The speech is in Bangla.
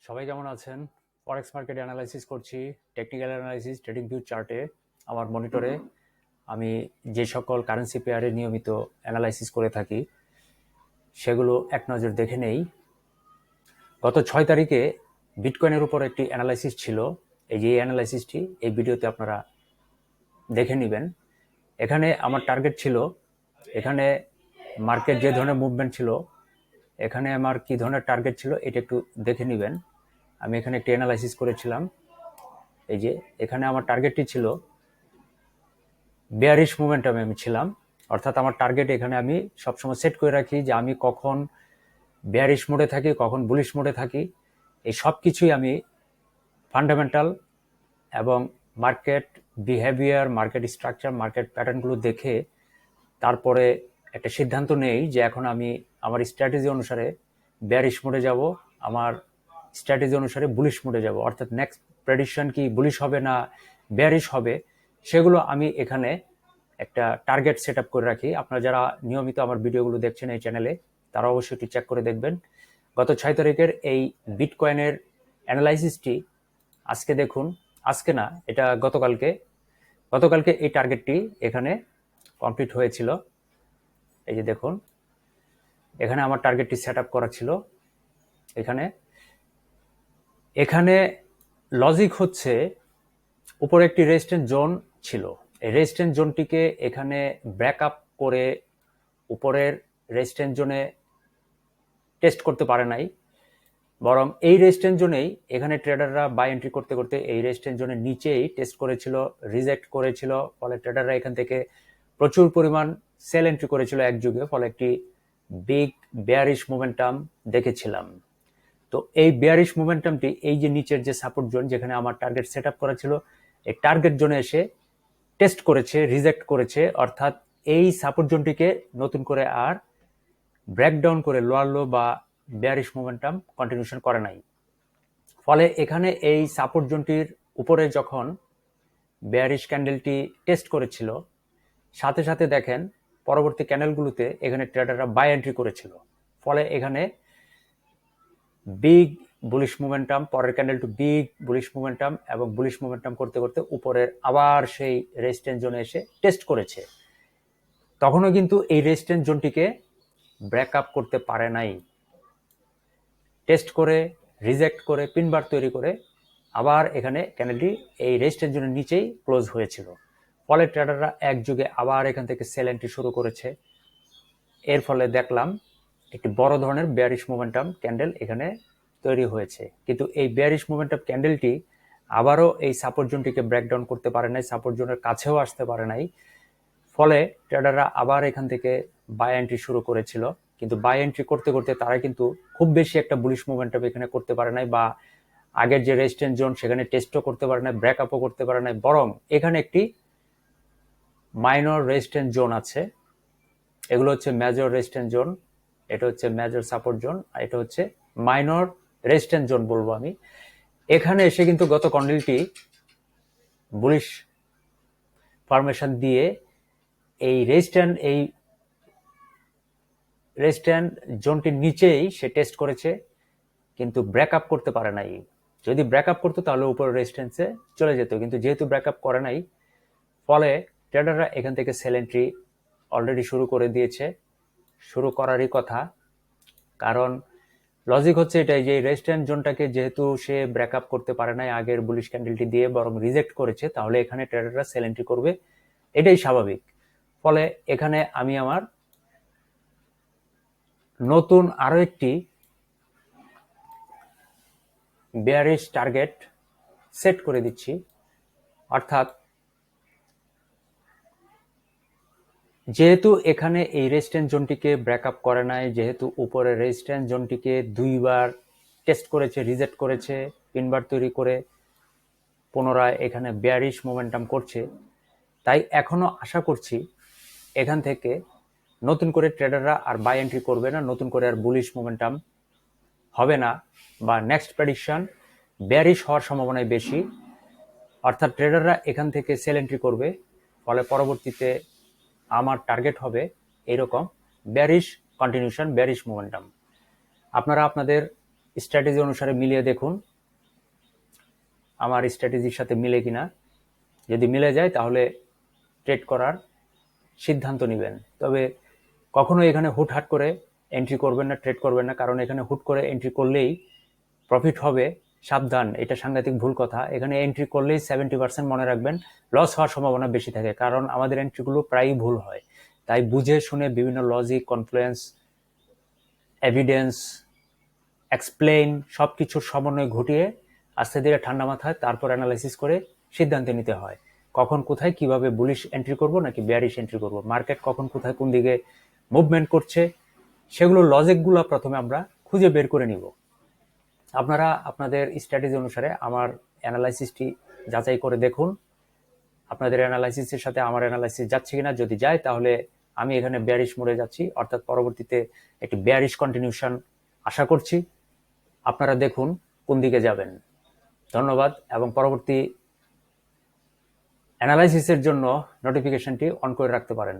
সবাই কেমন আছেন? ফরেক্স মার্কেট অ্যানালাইসিস করছি, টেকনিক্যাল অ্যানালাইসিস ট্রেডিং ভিউ চার্টে। আমার মনিটরে আমি যে সকল কারেন্সি পেয়ারে নিয়মিত অ্যানালাইসিস করে থাকি সেগুলো এক নজর দেখে নেই। গত 6 তারিখে বিটকয়েনের উপর একটি অ্যানালাইসিস ছিল। এই যে অ্যানালাইসিসটি এই ভিডিওতে আপনারা দেখে নেবেন। এখানে আমার টার্গেট ছিল, এখানে মার্কেট যে ধরনের মুভমেন্ট ছিল, এখানে আমার কি ধরনের টার্গেট ছিল এটা একটু দেখে নেবেন। আমি এখানে একটি অ্যানালাইসিস করেছিলাম। এই যে এখানে আমার টার্গেটটি ছিল বেয়ারিশ মোমেন্টামে আমি ছিলাম, অর্থাৎ আমার টার্গেট এখানে আমি সবসময় সেট করে রাখি যে আমি কখন বেয়ারিশ মোডে থাকি, কখন বুলিশ মোডে থাকি। এই সব কিছুই আমি ফান্ডামেন্টাল এবং market behaviour, market structure, market প্যাটার্নগুলো দেখে তারপরে একটা সিদ্ধান্ত নেই যে এখন আমি আমার স্ট্র্যাটেজি অনুসারে বেয়ারিশ মোডে যাব, আমার স্ট্র্যাটেজি অনুসারে বুলিশ মোডে যাব। অর্থাৎ নেক্সট প্রেডিকশন কি বুলিশ হবে না বেয়ারিশ হবে, সেগুলো আমি এখানে একটা টার্গেট সেট আপ করে রাখি। আপনারা যারা নিয়মিত আমার ভিডিওগুলো দেখছেন এই চ্যানেলে, তারা অবশ্যই এটি চেক করে দেখবেন। গত 6 তারিখের এই বিটকয়েনের অ্যানালাইসিসটি আজকে দেখুন, আজকে না, এটা গতকালকে এই টার্গেটটি এখানে কমপ্লিট হয়েছিল। এই যে দেখুন, এখানে আমার টার্গেটটি সেট আপ করা ছিল। এখানে এখানে লজিক হচ্ছে, উপরে একটি রেজিস্ট্যান্স জোন ছিল, এই রেজিস্ট্যান্স জোনটিকে এখানে ব্রেক আপ করে উপরের রেজিস্ট্যান্স জোনে টেস্ট করতে পারে নাই, বরং এই রেজিস্ট্যান্স জোনেই এখানে ট্রেডাররা বাই এন্ট্রি করতে করতে এই রেজিস্ট্যান্স জোনের নিচেই টেস্ট করেছিল, রিজেক্ট করেছিল। ফলে ট্রেডাররা এখান থেকে প্রচুর পরিমাণ সেল এন্ট্রি করেছিল একযুগে। ফলে একটি বিগ বেয়ারিশ মোমেন্টাম দেখেছিলাম। তো এই বেয়ারিশ মোমেন্টামটি এই যে নিচের যে সাপোর্ট জোন, যেখানে আমার টার্গেট সেট আপ করা ছিল, এই টার্গেট জোনে এসে টেস্ট করেছে, রিজেক্ট করেছে। অর্থাৎ এই সাপোর্ট জোনটিকে নতুন করে আর ব্রেকডাউন করে লোয়ার লো বা বেয়ারিশ মোমেন্টাম কন্টিনিউশন করে নাই। ফলে এখানে এই সাপোর্ট জোনটির উপরে যখন বেয়ারিশ ক্যান্ডেলটি টেস্ট করেছিল, সাথে সাথে দেখেন পরবর্তী ক্যান্ডেলগুলোতে এখানে ট্রেডাররা বাই এন্ট্রি করেছিল। ফলে এখানে বিগ বুলিশ মোমেন্টাম, পরের candle to big bullish momentum, এবং বুলিশ মোমেন্টাম করতে করতে উপরের আবার সেই রেজিস্ট্যান্স জোনে এসে টেস্ট করেছে। তখনও কিন্তু এই রেজিস্ট্যান্স জোনটিকে ব্রেক আপ করতে পারে নাই। টেস্ট করে, রিজেক্ট করে, পিনবার তৈরি করে আবার এখানে ক্যান্ডেলটি এই রেজিস্ট্যান্স জোনের নিচেই ক্লোজ হয়েছিল। ফলে ট্রেডাররা একযোগে আবার এখান থেকে সেল এন্ট্রি শুরু করেছে। এর ফলে দেখলাম একটি বড় ধরনের বেয়ারিশ মোমেন্টাম ক্যান্ডেল এখানে তৈরি হয়েছে। কিন্তু এই বেয়ারিশ মোমেন্টাম ক্যান্ডেলটি আবারও এই সাপোর্ট জোনটিকে ব্রেকডাউন করতে পারে নাই, সাপোর্ট জোনের কাছেও আসতে পারে নাই। ফলে ট্রেডাররা আবার এখান থেকে বাই এন্ট্রি শুরু করেছিল। কিন্তু বাই এন্ট্রি করতে করতে তারা কিন্তু খুব বেশি একটা বুলিশ মোমেন্টাম এখানে করতে পারে নাই, বা আগের যে রেজিস্ট্যান্স জোন সেখানে টেস্টও করতে পারে নাই, ব্রেকআপও করতে পারে নাই। বরং এখানে একটি মাইনর রেজিস্ট্যান্স জোন আছে। এগুলো হচ্ছে মেজর রেজিস্ট্যান্স জোন, এটা হচ্ছে মেজর সাপোর্ট জোন, আর এটা হচ্ছে মাইনর রেজিস্ট্যান্স জোন বলবো আমি। এখানে এসে কিন্তু গত ক্যান্ডেলটি বুলিশ ফরমেশন দিয়ে এই রেজিস্ট্যান্স জোনটির নিচেই সে টেস্ট করেছে, কিন্তু ব্রেকআপ করতে পারে নাই। যদি ব্রেকআপ করতো তাহলে উপর রেজিস্ট্যান্সে চলে যেত, কিন্তু যেহেতু ব্রেকআপ করে নাই, ফলে ট্রেডাররা এখান থেকে সেল এন্ট্রি অলরেডি শুরু করে দিয়েছে। শুরু করারই কথা, কারণ লজিক হচ্ছে এটাই যে রেজিস্ট্যান্স জোনটাকে যেহেতু সে ব্রেকআপ করতে পারে নাই আগের বুলিশ ক্যান্ডেলটি দিয়ে, বরং রিজেক্ট করেছে, তাহলে এখানে ট্রেডাররা সেল এন্ট্রি করবে, এটাই স্বাভাবিক। ফলে এখানে আমি আমার নতুন আরো একটি বেয়ারিশ টার্গেট সেট করে দিচ্ছি। অর্থাৎ যেহেতু এখানে এই রেজিস্ট্যান্স জোনটিকে ব্রেকআপ করে নাই, যেহেতু উপরের রেজিস্ট্যান্স জোনটিকে দুইবার টেস্ট করেছে, রিজেক্ট করেছে, তিনবার তৈরি করে পুনরায় এখানে বেয়ারিশ মোমেন্টাম করছে, তাই এখনো আশা করছি এখান থেকে নতুন করে ট্রেডাররা আর বাই এন্ট্রি করবে না, নতুন করে আর বুলিশ মোমেন্টাম হবে না, বা নেক্সট প্রেডিকশন বেয়ারিশ হওয়ার সম্ভাবনাই বেশি। অর্থাৎ ট্রেডাররা এখান থেকে সেল এন্ট্রি করবে। ফলে পরবর্তীতে আমার টার্গেট হবে এরকম বেয়ারিশ কন্টিনিউশন, বেয়ারিশ মোমেন্টাম। আপনারা আপনাদের স্ট্র্যাটেজি অনুসারে মিলিয়ে দেখুন আমার স্ট্র্যাটেজির সাথে মিলে কিনা। যদি মিলে যায় তাহলে ট্রেড করার সিদ্ধান্ত নেবেন। তবে কখনো এখানে হুটহাট করে এন্ট্রি করবেন না, ট্রেড করবেন না, কারণ এখানে হুট করে এন্ট্রি করলেই প্রফিট হবে, সাবধান, এটা সাংঘাতিক ভুল কথা। এখানে এন্ট্রি করলেই 70% মনে রাখবেন লস হওয়ার সম্ভাবনা বেশি থাকে, কারণ আমাদের এন্ট্রিগুলো প্রায়ই ভুল হয়। তাই বুঝে শুনে বিভিন্ন লজিক, কনফ্লুয়েন্স, এভিডেন্স, এক্সপ্লেইন সব কিছুর সমন্বয় ঘটিয়ে আস্তে ধীরে ঠান্ডা মাথায় তারপর অ্যানালাইসিস করে সিদ্ধান্ত নিতে হয় কখন কোথায় কিভাবে বুলিশ এন্ট্রি করব নাকি বেয়ারিশ এন্ট্রি করব, মার্কেট কখন কোথায় কোন দিকে মুভমেন্ট করছে, সেগুলোর লজিকগুলো প্রথমে আমরা খুঁজে বের করে নিব। আপনারা আপনাদের স্ট্র্যাটেজি অনুসারে আমার অ্যানালাইসিসটি যাচাই করে দেখুন আপনাদের অ্যানালাইসিসের সাথে আমার অ্যানালাইসিস যাচ্ছে কিনা। যদি যায় তাহলে আমি এখানে বেয়ারিশ মোড়ে যাচ্ছি, অর্থাৎ পরবর্তীতে একটি বেয়ারিশ কন্টিনিউশন আশা করছি। আপনারা দেখুন কোন দিকে যাবেন। ধন্যবাদ, এবং পরবর্তী অ্যানালাইসিসের জন্য নোটিফিকেশনটি অন করে রাখতে পারেন।